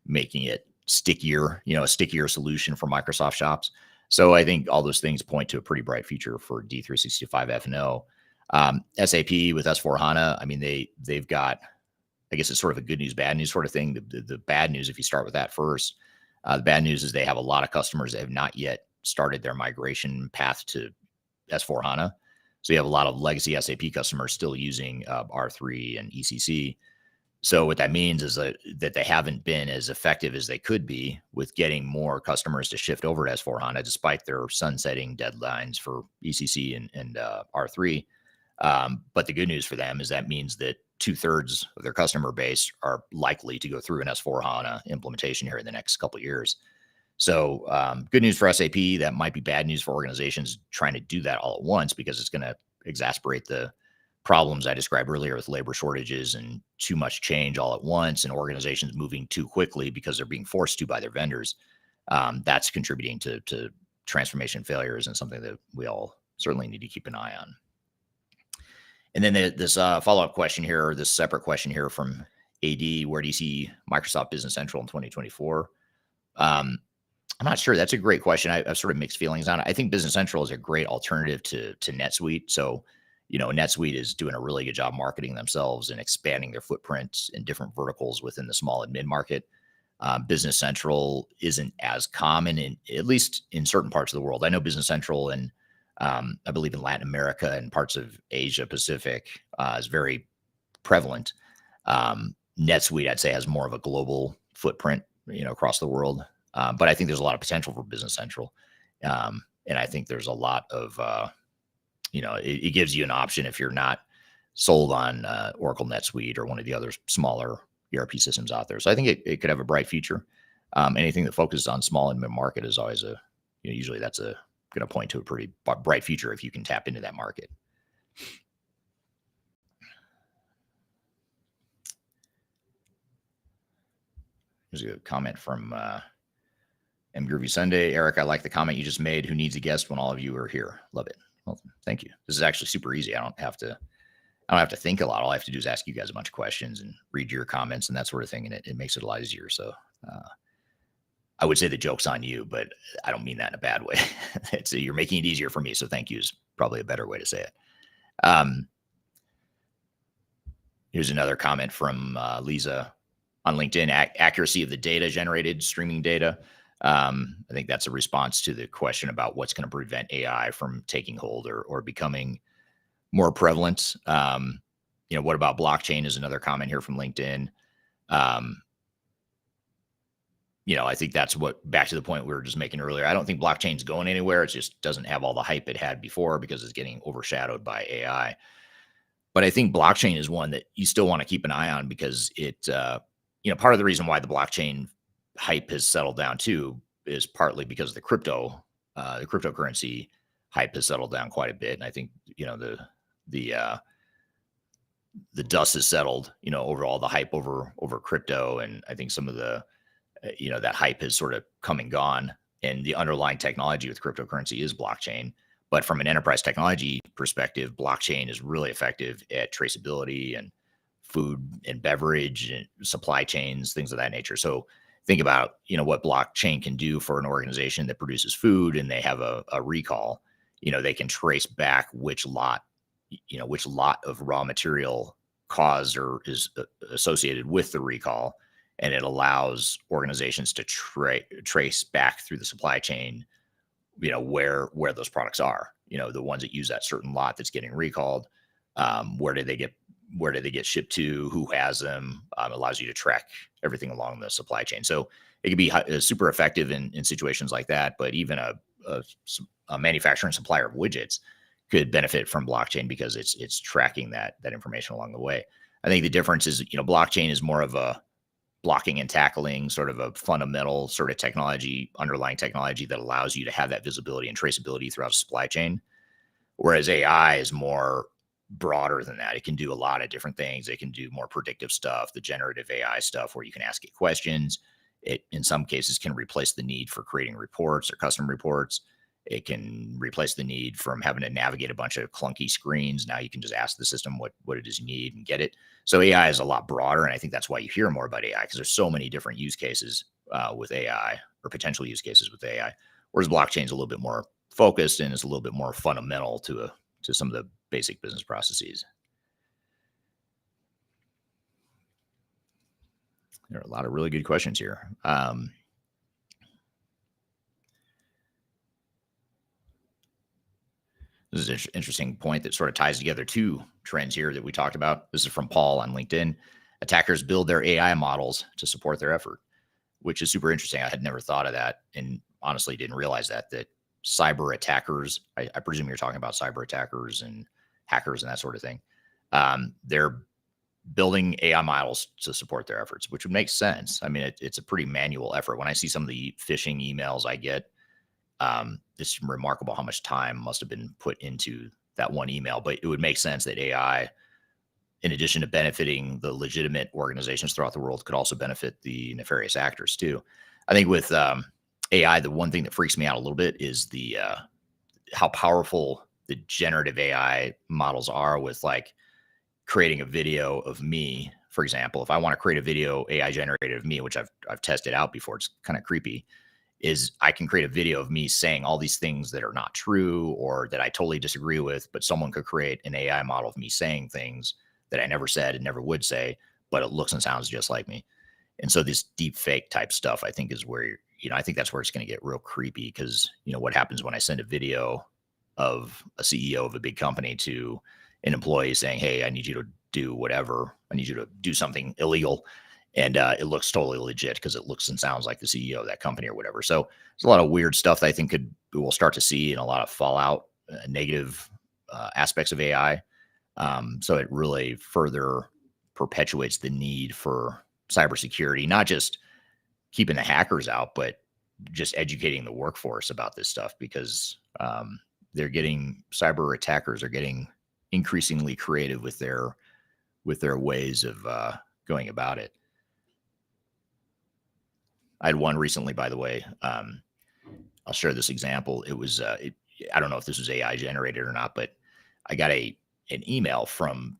making it stickier, a stickier solution for Microsoft shops. So I think all those things point to a pretty bright future for D365 F&O. SAP with S/4HANA, I mean, they've got, I guess it's sort of a good news, bad news sort of thing. The bad news, if you start with that first, the bad news is they have a lot of customers that have not yet started their migration path to S/4HANA. So you have a lot of legacy SAP customers still using R3 and ECC. So what that means is that they haven't been as effective as they could be with getting more customers to shift over to S/4HANA, despite their sunsetting deadlines for ECC and R3. But the good news for them is that means that 2/3 of their customer base are likely to go through an S/4HANA implementation here in the next couple of years. So good news for SAP. That might be bad news for organizations trying to do that all at once, because it's going to exacerbate the problems I described earlier with labor shortages and too much change all at once, and organizations moving too quickly because they're being forced to by their vendors. That's contributing to transformation failures, and something that we all certainly need to keep an eye on. And then this follow-up question here, or this separate question here from AD, where do you see Microsoft Business Central in 2024? I'm not sure. That's a great question. I have sort of mixed feelings on it. I think Business Central is a great alternative to NetSuite. So, NetSuite is doing a really good job marketing themselves and expanding their footprint in different verticals within the small and mid-market. Business Central isn't as common, at least in certain parts of the world. I know Business Central and I believe in Latin America and parts of Asia Pacific is very prevalent. NetSuite, I'd say, has more of a global footprint, across the world. But I think there's a lot of potential for Business Central. And I think there's a lot of, it gives you an option if you're not sold on Oracle NetSuite or one of the other smaller ERP systems out there. So I think it could have a bright future. Anything that focuses on small and mid-market is always usually that's going to point to a pretty bright future if you can tap into that market. There's a comment from M. Groovy Sunday. Eric, I like the comment you just made. Who needs a guest when all of you are here? Love it. Well, thank you. This is actually super easy. I don't have to I don't have to think a lot. All I have to do is ask you guys a bunch of questions and read your comments and that sort of thing, and it makes it a lot easier. So uh, I would say the joke's on you, but I don't mean that in a bad way. You're making it easier for me. So thank you is probably a better way to say it. Um, Here's another comment from Lisa on LinkedIn. Accuracy of the data generated, streaming data. I think that's a response to the question about what's going to prevent AI from taking hold or becoming more prevalent. What about blockchain is another comment here from LinkedIn. Um, I think that's what back to the point we were just making earlier. I don't think blockchain's going anywhere. It just doesn't have all the hype it had before because it's getting overshadowed by AI. But I think blockchain is one that you still want to keep an eye on because part of the reason why the blockchain hype has settled down too is partly because the cryptocurrency hype has settled down quite a bit. And I think, the uh, the dust has settled, over all the hype over crypto. And I think some of that hype has sort of come and gone. And the underlying technology with cryptocurrency is blockchain. But from an enterprise technology perspective, blockchain is really effective at traceability and food and beverage and supply chains, things of that nature. So think about, what blockchain can do for an organization that produces food and they have a recall. They can trace back which lot of raw material caused or is associated with the recall. And it allows organizations to trace back through the supply chain, where those products are, the ones that use that certain lot that's getting recalled. Where did they get shipped to? Who has them? Allows you to track everything along the supply chain. So it can be super effective in situations like that. But even a manufacturer and supplier of widgets could benefit from blockchain because it's tracking that information along the way. I think the difference is, blockchain is more of a blocking and tackling, sort of a fundamental sort of underlying technology that allows you to have that visibility and traceability throughout a supply chain. Whereas AI is more broader than that. It can do a lot of different things. It can do more predictive stuff, the generative AI stuff where you can ask it questions. It, in some cases, can replace the need for creating reports or custom reports. It can replace the need from having to navigate a bunch of clunky screens. Now you can just ask the system what it is you need and get it. So AI is a lot broader, and I think that's why you hear more about AI because there's so many different use cases with AI or potential use cases with AI. Whereas blockchain is a little bit more focused and is a little bit more fundamental to some of the basic business processes. There are a lot of really good questions here. This is an interesting point that sort of ties together two trends here that we talked about. This is from Paul on LinkedIn. Attackers build their AI models to support their effort, which is super interesting. I had never thought of that and honestly didn't realize that cyber attackers, I presume you're talking about cyber attackers and hackers and that sort of thing. They're building AI models to support their efforts, which would make sense. I mean, it's a pretty manual effort. When I see some of the phishing emails I get, it's remarkable how much time must have been put into that one email. But it would make sense that AI, in addition to benefiting the legitimate organizations throughout the world, could also benefit the nefarious actors too. I think with AI, the one thing that freaks me out a little bit is the how powerful the generative AI models are with like creating a video of me. For example, if I want to create a video AI generated of me, which I've tested out before, it's kind of creepy, is I can create a video of me saying all these things that are not true or that I totally disagree with, but someone could create an AI model of me saying things that I never said and never would say, but it looks and sounds just like me. And so this deep fake type stuff, I think is where, I think that's where it's going to get real creepy because, what happens when I send a video of a CEO of a big company to an employee saying, hey, I need you to do whatever. I need you to do something illegal. And it looks totally legit because it looks and sounds like the CEO of that company or whatever. So there's a lot of weird stuff that I think we'll start to see in a lot of fallout, negative aspects of AI. So it really further perpetuates the need for cybersecurity, not just keeping the hackers out, but just educating the workforce about this stuff because cyber attackers are getting increasingly creative with their ways of going about it. I had one recently, by the way. I'll share this example. It was I don't know if this was AI generated or not, but I got an email from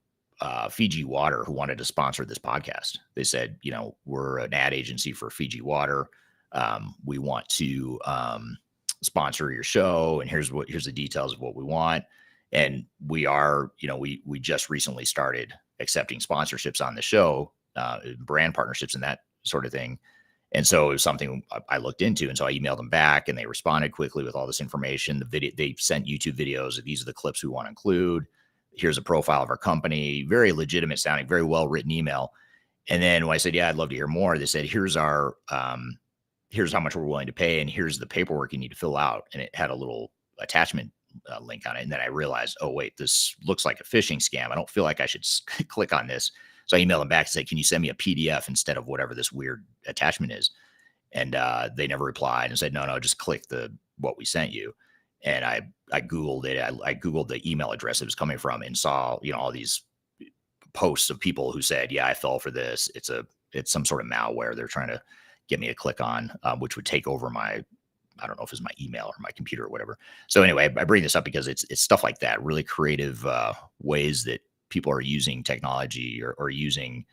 Fiji Water, who wanted to sponsor this podcast. They said, we're an ad agency for Fiji Water. We want to sponsor your show, and here's the details of what we want. And we are, we just recently started accepting sponsorships on the show, brand partnerships and that sort of thing. And so it was something I looked into. And so I emailed them back, and they responded quickly with all this information. The video, they sent YouTube videos of these are the clips we want to include. Here's a profile of our company, very legitimate sounding, very well written email. And then when I said, yeah, I'd love to hear more, they said, here's how much we're willing to pay, and here's the paperwork you need to fill out. And it had a little attachment link on it. And then I realized, oh, wait, this looks like a phishing scam. I don't feel like I should click on this. So I emailed them back and said, can you send me a PDF instead of whatever this weird attachment is? And they never replied and said, no, just click what we sent you. And I Googled it. I Googled the email address it was coming from and saw, all these posts of people who said, yeah, I fell for this. It's some sort of malware they're trying to get me to click on, which would take over my, I don't know if it's my email or my computer or whatever. So anyway, I bring this up because it's stuff like that, really creative ways that people are using technology or using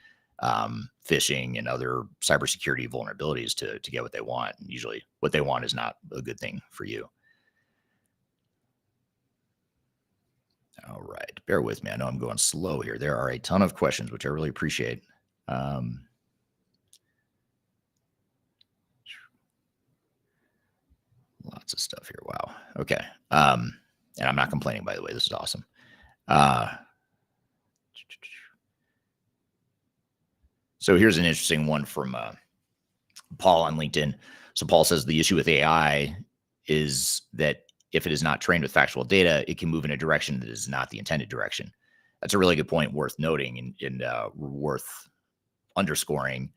phishing and other cybersecurity vulnerabilities to get what they want. And usually what they want is not a good thing for you. All right. Bear with me. I know I'm going slow here. There are a ton of questions, which I really appreciate. Lots of stuff here. Wow. Okay. And I'm not complaining, by the way. This is awesome. So here's an interesting one from Paul on LinkedIn. So Paul says the issue with AI is that if it is not trained with factual data, it can move in a direction that is not the intended direction. That's a really good point worth noting and worth underscoring,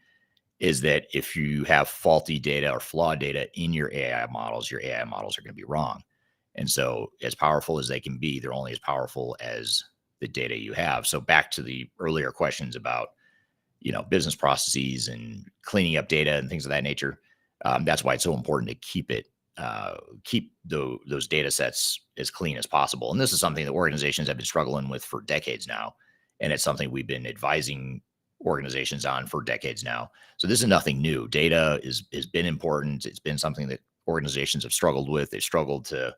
is that if you have faulty data or flawed data in your AI models are going to be wrong. And so as powerful as they can be, they're only as powerful as the data you have. So back to the earlier questions about, business processes and cleaning up data and things of that nature. That's why it's so important to keep those data sets as clean as possible. And this is something that organizations have been struggling with for decades now. And it's something we've been advising organizations on for decades now. So this is nothing new. Data has been important. It's been something that organizations have struggled with. They've struggled to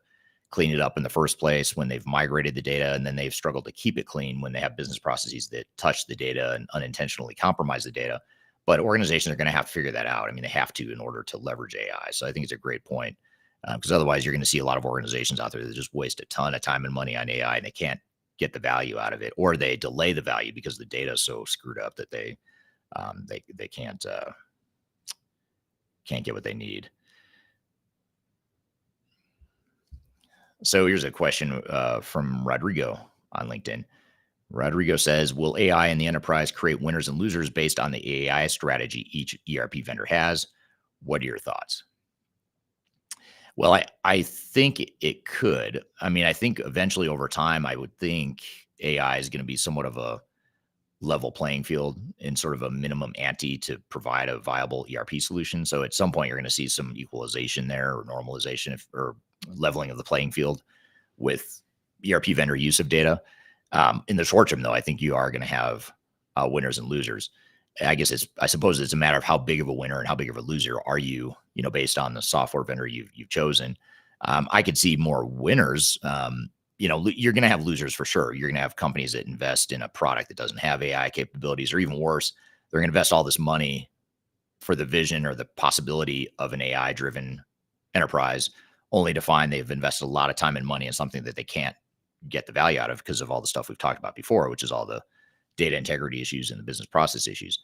clean it up in the first place when they've migrated the data, and then they've struggled to keep it clean when they have business processes that touch the data and unintentionally compromise the data. But organizations are going to have to figure that out. I mean, they have to in order to leverage AI. So I think it's a great point, because otherwise you're going to see a lot of organizations out there that just waste a ton of time and money on AI, and they can't get the value out of it, or they delay the value because the data is so screwed up that they can't get what they need. So here's a question from Rodrigo on LinkedIn. Rodrigo says, will AI in the enterprise create winners and losers based on the AI strategy each ERP vendor has? What are your thoughts? Well, I think it could. I mean, I think eventually over time, I would think AI is going to be somewhat of a level playing field and sort of a minimum ante to provide a viable ERP solution. So at some point, you're going to see some equalization there or normalization or leveling of the playing field with ERP vendor use of data. In the short term, though, I think you are going to have winners and losers. I suppose it's a matter of how big of a winner and how big of a loser are you, based on the software vendor you've chosen. I could see more winners. You're going to have losers for sure. You're going to have companies that invest in a product that doesn't have AI capabilities, or even worse, they're going to invest all this money for the vision or the possibility of an AI-driven enterprise, only to find they've invested a lot of time and money in something that they can't get the value out of because of all the stuff we've talked about before, which is all the data integrity issues and the business process issues.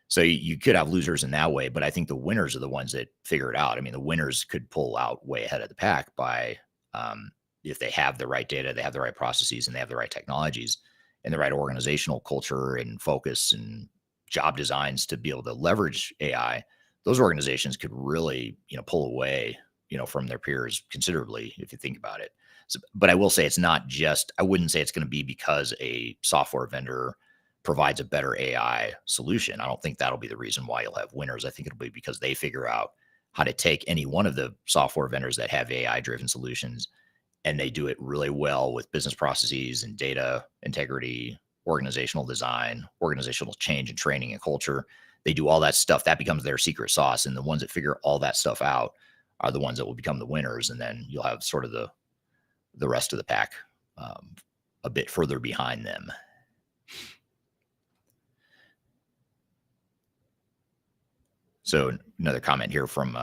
So you could have losers in that way, but I think the winners are the ones that figure it out. I mean, the winners could pull out way ahead of the pack by, if they have the right data, they have the right processes, and they have the right technologies and the right organizational culture and focus and job designs to be able to leverage AI. Those organizations could really, pull away, from their peers considerably if you think about it. So, but I will say I wouldn't say it's going to be because a software vendor provides a better AI solution. I don't think that'll be the reason why you'll have winners. I think it'll be because they figure out how to take any one of the software vendors that have AI-driven solutions, and they do it really well with business processes and data integrity organizational design, organizational change and training and culture. They do all that stuff. That becomes their secret sauce. And the ones that figure all that stuff out are the ones that will become the winners. And then you'll have sort of the rest of the pack a bit further behind them. So another comment here from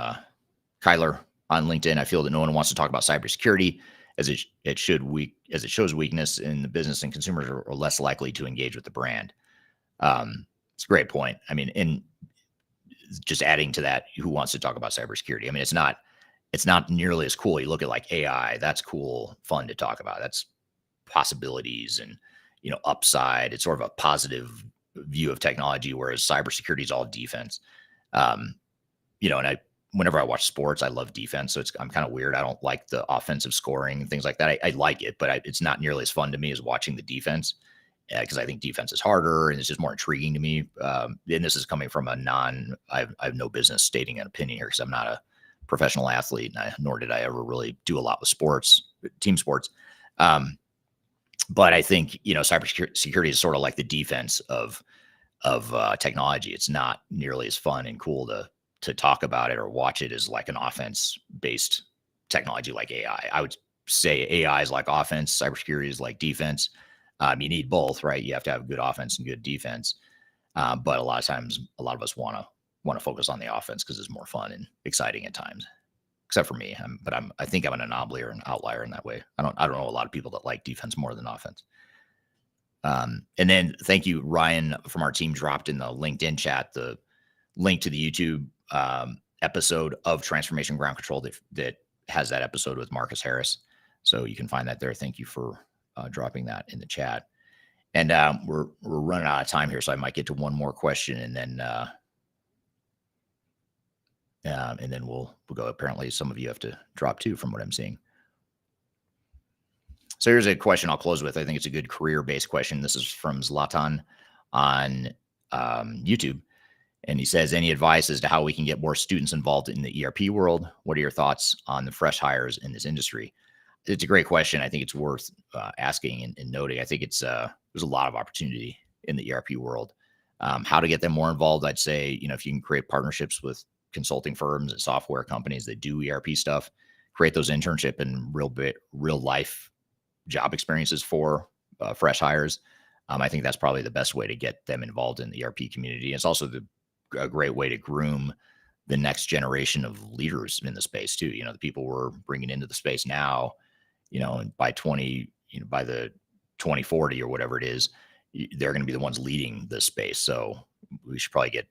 Kyler on LinkedIn. I feel that no one wants to talk about cybersecurity as it shows weakness in the business, and consumers are less likely to engage with the brand. It's a great point. I mean, in just adding to that, who wants to talk about cybersecurity? I mean, it's not nearly as cool. You look at like AI, that's cool, fun to talk about. That's possibilities and, upside. It's sort of a positive view of technology, whereas cybersecurity is all defense. And whenever I watch sports, I love defense. So I'm kind of weird. I don't like the offensive scoring and things like that. I like it, but it's not nearly as fun to me as watching the defense, because I think defense is harder and it's just more intriguing to me. And this is coming from I have no business stating an opinion here because I'm not a professional athlete, nor did I ever really do a lot with sports, team sports. But I think, cybersecurity is sort of like the defense of technology. It's not nearly as fun and cool to talk about it or watch it as like an offense-based technology like AI. I would say AI is like offense, cybersecurity is like defense. You need both, right? You have to have good offense and good defense. But a lot of times, a lot of us want to focus on the offense because it's more fun and exciting at times. Except for me, I think I'm an anomaly or an outlier in that way. I don't know a lot of people that like defense more than offense. And then thank you, Ryan from our team dropped in the LinkedIn chat the link to the YouTube episode of Transformation Ground Control that has that episode with Marcus Harris. So you can find that there. Thank you for dropping that in the chat. And we're running out of time here, so I might get to one more question, and then we'll go. Apparently, some of you have to drop too, from what I'm seeing. So here's a question I'll close with. I think it's a good career-based question. This is from Zlatan on YouTube. And he says, any advice as to how we can get more students involved in the ERP world? What are your thoughts on the fresh hires in this industry? It's a great question. I think it's worth asking and noting. I think there's a lot of opportunity in the ERP world. How to get them more involved? I'd say, if you can create partnerships with consulting firms and software companies that do ERP stuff, create those internship and real life job experiences for fresh hires. I think that's probably the best way to get them involved in the ERP community. It's also a great way to groom the next generation of leaders in the space too. The people we're bringing into the space now, and by the 2040 or whatever it is, they're going to be the ones leading this space. So we should probably get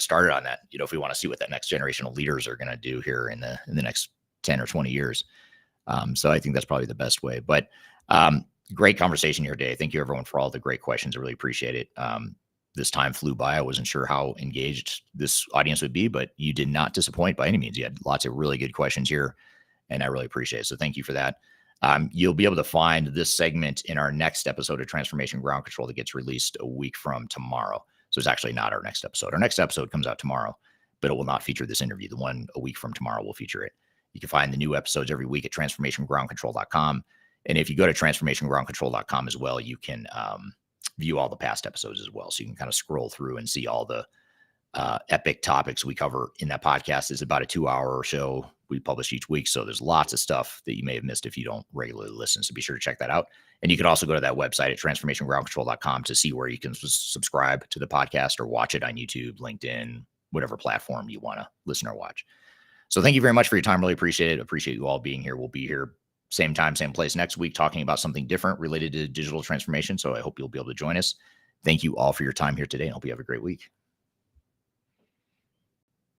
started on that. If we want to see what that next generation of leaders are going to do here in the next 10 or 20 years. So I think that's probably the best way. But great conversation here today. Thank you everyone for all the great questions. I really appreciate it. This time flew by. I wasn't sure how engaged this audience would be, but you did not disappoint by any means. You had lots of really good questions here, and I really appreciate it. So thank you for that. You'll be able to find this segment in our next episode of Transformation Ground Control that gets released a week from tomorrow. So it's actually not our next episode. Our next episode comes out tomorrow, but it will not feature this interview. The one a week from tomorrow will feature it. You can find the new episodes every week at transformationgroundcontrol.com. And if you go to transformationgroundcontrol.com as well, you can view all the past episodes as well. So you can kind of scroll through and see all the epic topics we cover in that podcast. It's about a 2-hour show we publish each week. So there's lots of stuff that you may have missed if you don't regularly listen. So be sure to check that out. And you can also go to that website at transformationgroundcontrol.com to see where you can subscribe to the podcast or watch it on YouTube, LinkedIn, whatever platform you want to listen or watch. So thank you very much for your time. Really appreciate it. Appreciate you all being here. We'll be here same time, same place next week, talking about something different related to digital transformation. So I hope you'll be able to join us. Thank you all for your time here today, and hope you have a great week.